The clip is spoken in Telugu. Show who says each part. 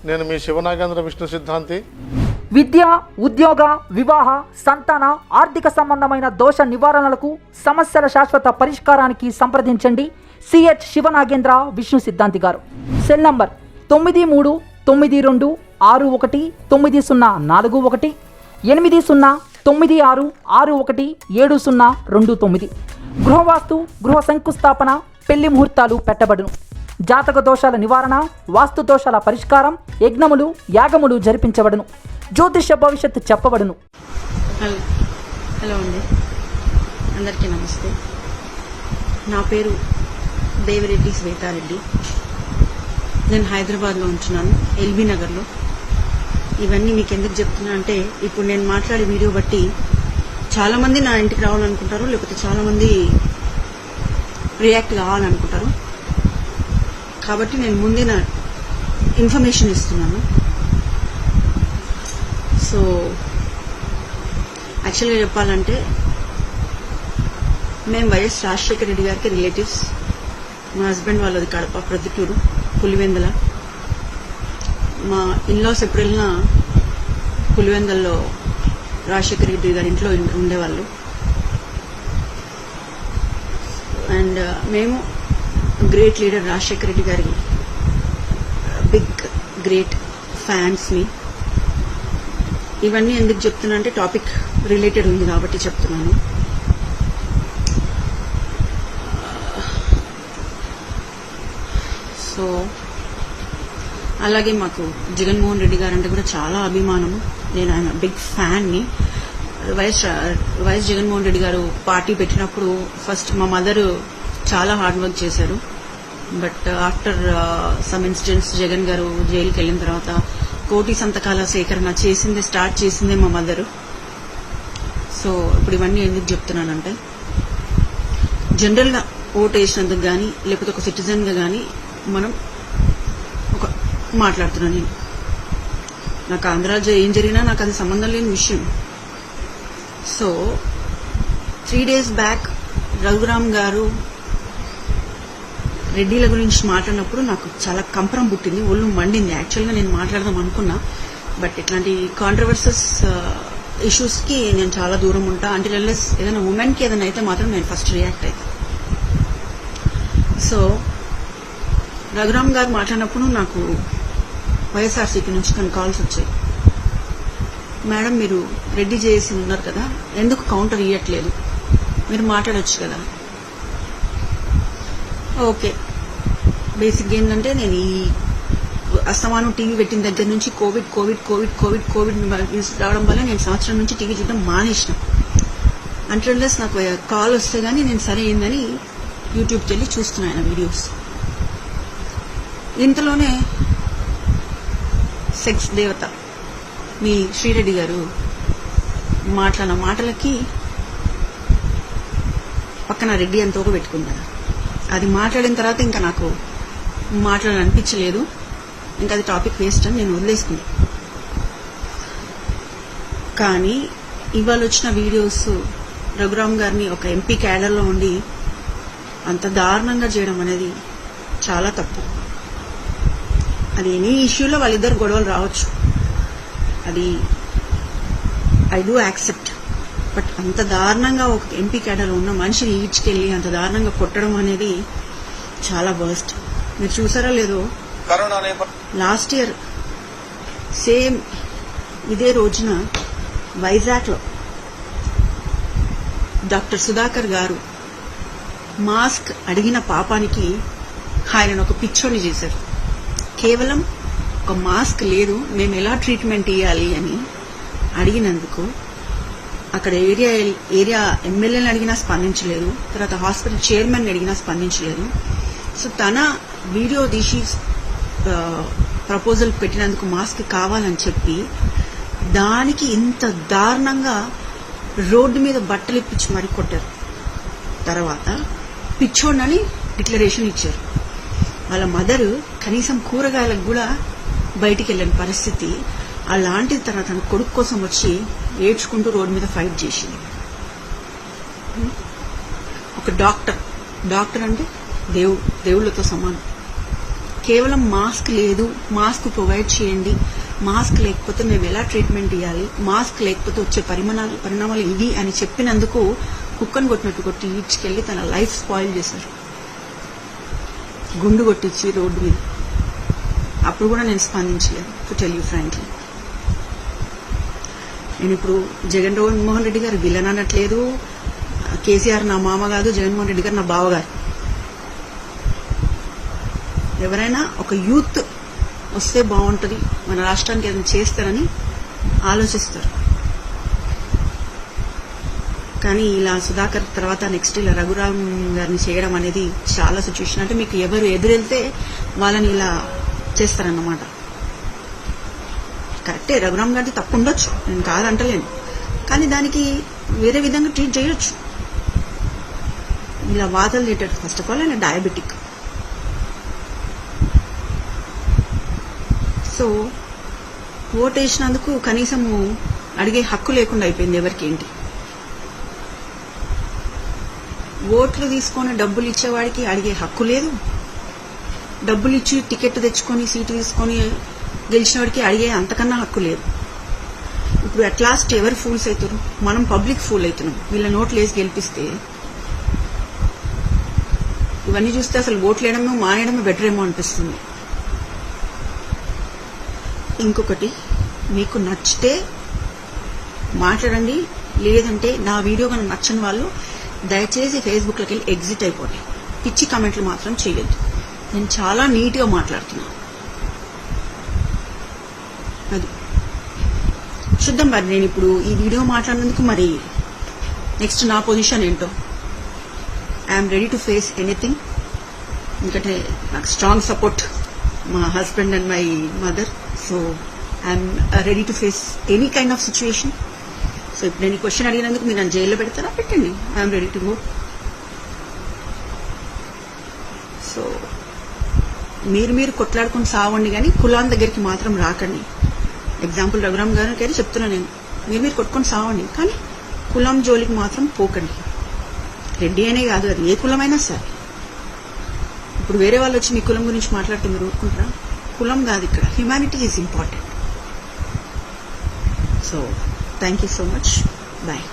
Speaker 1: నేను మీ శివనాగేంద్ర విష్ణు సిద్ధాంతి.
Speaker 2: విద్య, ఉద్యోగ, వివాహ, సంతాన, ఆర్థిక సంబంధమైన దోష నివారణలకు, సమస్యల శాశ్వత పరిష్కారానికి సంప్రదించండి సిహెచ్ శివనాగేంద్ర విష్ణు సిద్ధాంతి గారు. Cell number 9392619041, 8096617029. గృహవాస్తు, గృహ శంకుస్థాపన, పెళ్లి ముహూర్తాలు పెట్టబడును. జాతక దోషాల నివారణ, వాస్తు దోషాల పరిష్కారం, యజ్ఞములు, యాగములు జరిపించబడును. జ్యోతిష భవిష్యత్తు చెప్పబడును.
Speaker 3: హలో అండి, అందరికీ నమస్తే. నా పేరు దేవిరెడ్డి శ్వేతారెడ్డి. నేను హైదరాబాద్లో ఉంటున్నాను, ఎల్బీ నగర్లో. ఇవన్నీ మీకు ఎందుకు చెప్తున్నా అంటే, ఇప్పుడు నేను మాట్లాడే వీడియో బట్టి చాలామంది నా ఇంటికి రావాలనుకుంటారు, లేకపోతే చాలామంది రియాక్ట్ కావాలనుకుంటారు. కాబట్టి నేను ముందే నా ఇన్ఫర్మేషన్ ఇస్తున్నాను. సో యాక్చువల్గా చెప్పాలంటే, మేము వైఎస్ రాజశేఖర రెడ్డి గారికి రిలేటివ్స్. మా హస్బెండ్ వాళ్ళది కడప, ప్రొద్దుటూరు, పులివెందుల. మా ఇన్లాస్ ఎప్పుడు వెళ్ళినా పులివెందుల్లో రాజశేఖర రెడ్డి గారి ఇంట్లో ఉండేవాళ్ళు. అండ్ మేము గ్రేట్ లీడర్ రాజశేఖర రెడ్డి గారి బిగ్ గ్రేట్ ఫ్యాన్స్ని. ఇవన్నీ ఎందుకు చెప్తున్నా అంటే, టాపిక్ రిలేటెడ్ ఉంది కాబట్టి చెప్తున్నాను. సో అలాగే మాకు జగన్మోహన్ రెడ్డి గారు అంటే కూడా చాలా అభిమానము. నేను ఆయన బిగ్ ఫ్యాన్ని. వైఎస్ జగన్మోహన్ రెడ్డి గారు పార్టీ పెట్టినప్పుడు ఫస్ట్ మా మదర్ చాలా హార్డ్ వర్క్ చేశారు. But after some incidents Jagan గారు జైలుకి వెళ్ళిన తర్వాత కోటి సంతకాల సేకరణ స్టార్ట్ చేసిందే మా మదర్. సో ఇప్పుడు ఇవన్నీ ఎందుకు చెప్తున్నానంటే, జనరల్గా ఓటు వేసినందుకు కానీ, లేకపోతే ఒక సిటిజన్గా కానీ మనం మాట్లాడుతున్నాను. నేను నాకు ఆంధ్రాలో ఏం జరిగినా నాకు అది సంబంధం లేని విషయం. సో 3 days బ్యాక్ రఘురామ్ గారు రెడ్డిల గురించి మాట్లాడినప్పుడు నాకు చాలా కంపరం పుట్టింది, ఒళ్ళు మండింది. యాక్చువల్గా నేను మాట్లాడదాం అనుకున్నా, బట్ ఇట్లాంటి కాంట్రవర్సెస్ ఇష్యూస్కి నేను చాలా దూరం ఉంటా. అంటే ఏదైనా ఉమెన్కి ఏదైనా అయితే మాత్రం నేను ఫస్ట్ రియాక్ట్ అవుతాను. సో రఘురామ్ గారు మాట్లాడినప్పుడు నాకు వైఎస్ఆర్సీపీ నుంచి కొన్ని కాల్స్ వచ్చాయి. మేడం, మీరు రెడ్డి చేసి ఉన్నారు కదా, ఎందుకు కౌంటర్ ఇవ్వట్లేదు, మీరు మాట్లాడొచ్చు కదా. ఓకే, బేసిక్గా ఏంటంటే, నేను ఈ అస్తమానం టీవీ పెట్టిన దగ్గర నుంచి కోవిడ్ న్యూస్ రావడం వల్ల నేను సంవత్సరం నుంచి టీవీ చూడడం మానేసిన. అంటర్లెస్ నాకు కాల్ వస్తే గానీ నేను సరే అయిందని యూట్యూబ్కి వెళ్ళి చూస్తున్నాను వీడియోస్. ఇంతలోనే సెక్స్ దేవత మీ శ్రీరెడ్డి గారు మాట్లాడిన మాటలకి పక్కన రెడ్డి అని తోక పెట్టుకున్నారు. అది మాట్లాడిన తర్వాత ఇంకా నాకు మాట్లాడాలనిపించలేదు. ఇంకా అది టాపిక్ వేస్ట్ అని నేను వదిలేసుకున్నాను. కానీ ఇవాళ వచ్చిన వీడియోస్ రఘురామ్ గారిని ఒక ఎంపీ క్యాడర్లో ఉండి అంత దారుణంగా చేయడం అనేది చాలా తప్పు. అది ఎనీ ఇష్యూలో వాళ్ళిద్దరు గొడవలు రావచ్చు, అది ఐ డూ యాక్సెప్ట్. బట్ అంత దారుణంగా ఒక ఎంపీ క్యాడర్లో ఉన్న మనిషిని ఈడ్చుకెళ్ళి అంత దారుణంగా కొట్టడం అనేది చాలా వర్స్ట్. మీరు చూసారా లేదో, లాస్ట్ ఇయర్ సేమ్ ఇదే రోజున వైజాగ్లో డాక్టర్ సుధాకర్ గారు మాస్క్ అడిగిన పాపానికి ఆయన ఒక పిచ్చోని చేశారు. కేవలం ఒక మాస్క్ లేదు, మేము ఎలా ట్రీట్మెంట్ ఇవ్వాలి అని అడిగినందుకు అక్కడ ఏరియా ఎమ్మెల్యేని అడిగినా స్పందించలేదు, తర్వాత హాస్పిటల్ చైర్మన్ అడిగినా స్పందించలేదు. సో తన వీడియో తీసి ప్రపోజల్ పెట్టినందుకు మాస్క్ కావాలని చెప్పి దానికి ఇంత దారుణంగా రోడ్డు మీద బట్టలు ఇప్పించి మరీ కొట్టారు. తర్వాత పిచ్చోడని డిక్లరేషన్ ఇచ్చారు. వాళ్ళ మదర్ కనీసం కూరగాయలకు కూడా బయటికి వెళ్ళని పరిస్థితి. అలాంటి తర్వాత తన కొడుకు కోసం వచ్చి ఏడ్చుకుంటూ రోడ్డు మీద ఫైట్ చేసింది. ఒక డాక్టర్ అంటే దేవుళ్ళతో సమానం. కేవలం మాస్క్ లేదు, మాస్క్ ప్రొవైడ్ చేయండి, మాస్క్ లేకపోతే మేము ఎలా ట్రీట్మెంట్ ఇవ్వాలి, మాస్క్ లేకపోతే వచ్చే పరిణామాలు ఇవి అని చెప్పినందుకు కుక్కను కొట్టినట్టు కొట్టి ఈడ్చుకెళ్లి తన లైఫ్ స్పాయిల్ చేశారు, గుండు కొట్టించి రోడ్డు మీద. అప్పుడు కూడా నేను స్పందించలేదు, టు టెల్ యూ ఫ్రాంక్లీ. నేను ఇప్పుడు జగన్మోహన్ రెడ్డి గారు విలన్ అనట్లేదు, కేసీఆర్ నా మామ కాదు, జగన్మోహన్ రెడ్డి గారు నా బావగారు. ఎవరైనా ఒక యూత్ వస్తే బాగుంటుంది, మన రాష్ట్రానికి ఏదైనా చేస్తారని ఆలోచిస్తారు. కానీ ఇలా సుధాకర్ తర్వాత నెక్స్ట్ ఇలా రఘురామ్ గారిని చేయడం అనేది చాలా సిచ్యువేషన్. అంటే మీకు ఎవరు ఎదురెళ్తే వాళ్ళని ఇలా చేస్తారన్నమాట. కరెక్టే, రఘురామ్ గారిది తప్పు ఉండొచ్చు, నేను కాదంటలేను. కానీ దానికి వేరే విధంగా ట్రీట్ చేయొచ్చు. ఇలా వాతలు తిట్టాడు. ఫస్ట్ ఆఫ్ ఆల్ ఆయన డయాబెటిక్. సో ఓటు వేసినందుకు కనీసం అడిగే హక్కు లేకుండా అయిపోయింది ఎవరికి ఏంటి. ఓట్లు తీసుకొని డబ్బులు ఇచ్చేవాడికి అడిగే హక్కు లేదు, డబ్బులు ఇచ్చి టికెట్ తెచ్చుకొని సీటు తీసుకొని గెలిచిన వాడికి అడిగే అంతకన్నా హక్కు లేదు. ఇప్పుడు అట్ లాస్ట్ ఎవరు ఫూల్స్ అవుతారు? మనం పబ్లిక్ ఫూల్ అవుతున్నాం. వీళ్ళ నోట్లు వేసి గెలిపిస్తే ఇవన్నీ చూస్తే అసలు ఓట్లు వేయడమే మానేయడమే బెటర్ ఏమో అనిపిస్తుంది. ఇంకొకటి, మీకు నచ్చితే మాట్లాడండి, లేదంటే నా వీడియో కనుక నచ్చని వాళ్ళు దయచేసి ఫేస్బుక్లోకి వెళ్ళి ఎగ్జిట్ అయిపోండి. పిచ్చి కామెంట్లు మాత్రం చేయొద్దు. నేను చాలా నీట్గా మాట్లాడుతున్నా. అది చూద్దాం. మరి నేను ఇప్పుడు ఈ వీడియో మాట్లాడినందుకు మరి నెక్స్ట్ నా పొజిషన్ ఏంటో. I'm ready to face anything. ఎందుకంటే నాకు స్ట్రాంగ్ సపోర్ట్ మా husband and my mother. So I'm ready to face any kind of situation. So ఇప్పుడు నేను ఈ క్వశ్చన్ అడిగినందుకు మీరు నన్ను జైల్లో పెడతారా? పెట్టండి, I'm ready to go. So మీరు కొట్లాడుకుని సావండి, కానీ కులాం దగ్గరికి మాత్రం రాకండి. ఎగ్జాంపుల్ రఘురామ్ గారికి అయితే చెప్తున్నా నేను, మీరు కొట్టుకొని సావండి, కానీ కులం జోలికి మాత్రం పోకండి. రెడ్డి అనే కాదు, అది ఏ కులమైనా సరే. ఇప్పుడు వేరే వాళ్ళు వచ్చి మీ కులం గురించి మాట్లాడితే మీరు ఊరుకుంటారా? కులం కాదు ఇక్కడ, humanity is important. So thank you so much, bye.